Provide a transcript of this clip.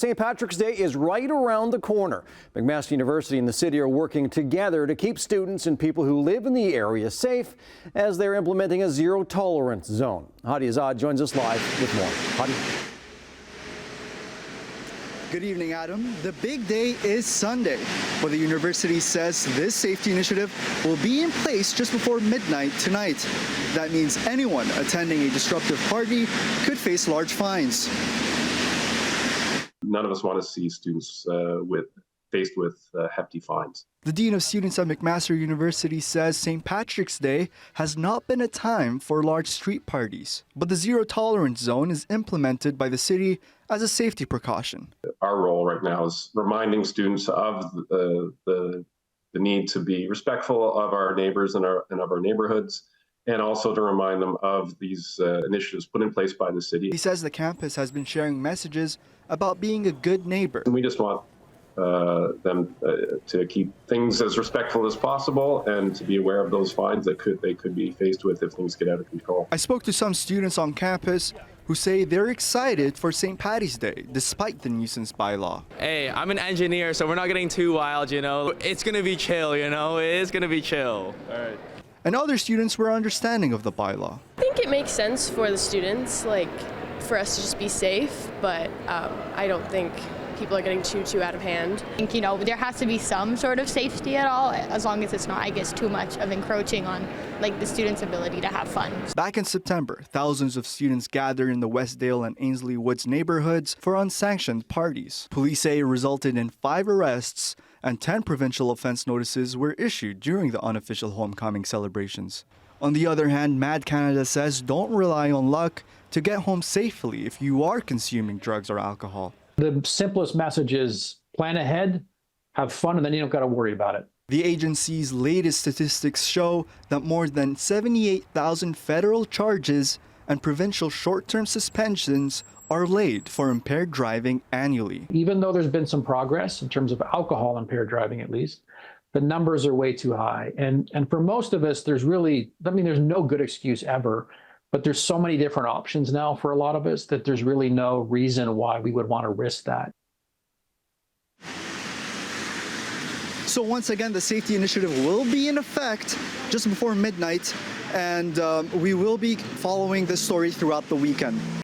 St. Patrick's Day is right around the corner. McMaster University and the city are working together to keep students and people who live in the area safe as they're implementing a zero-tolerance zone. Hadi Azad joins us live with more. Hadi. Good evening, Adam. The big day is Sunday, but the university says this safety initiative will be in place just before midnight tonight. That means anyone attending a disruptive party could face large fines. None of us want to see students faced with hefty fines. The Dean of Students at McMaster University says St. Patrick's Day has not been a time for large street parties, but the zero-tolerance zone is implemented by the city as a safety precaution. Our role right now is reminding students of the need to be respectful of our neighbors and of our neighborhoods, and also to remind them of these initiatives put in place by the city. He says the campus has been sharing messages about being a good neighbor. And we just want them to keep things as respectful as possible and to be aware of those fines that they could be faced with if things get out of control. I spoke to some students on campus who say they're excited for St. Patty's Day despite the nuisance bylaw. Hey, I'm an engineer, so we're not getting too wild, you know. It's gonna be chill, you know. It is gonna be chill. All right. And other students were understanding of the bylaw. I think it makes sense for the students, like, for us to just be safe, but I don't think people are getting too out of hand. I think, you know, there has to be some sort of safety at all, as long as it's not, I guess, too much of encroaching on, like, the students' ability to have fun. Back in September, thousands of students gathered in the Westdale and Ainsley Woods neighborhoods for unsanctioned parties. Police say it resulted in 5 arrests and 10 provincial offense notices were issued during the unofficial homecoming celebrations. On the other hand, Mad Canada says don't rely on luck to get home safely if you are consuming drugs or alcohol. The simplest message is plan ahead, have fun, and then you don't got to worry about it. The agency's latest statistics show that more than 78,000 federal charges and provincial short-term suspensions are laid for impaired driving annually. Even though there's been some progress in terms of alcohol impaired driving, at least, the numbers are way too high. And for most of us, there's no good excuse ever, but there's so many different options now for a lot of us that there's really no reason why we would want to risk that. So once again, the safety initiative will be in effect just before midnight, and we will be following this story throughout the weekend.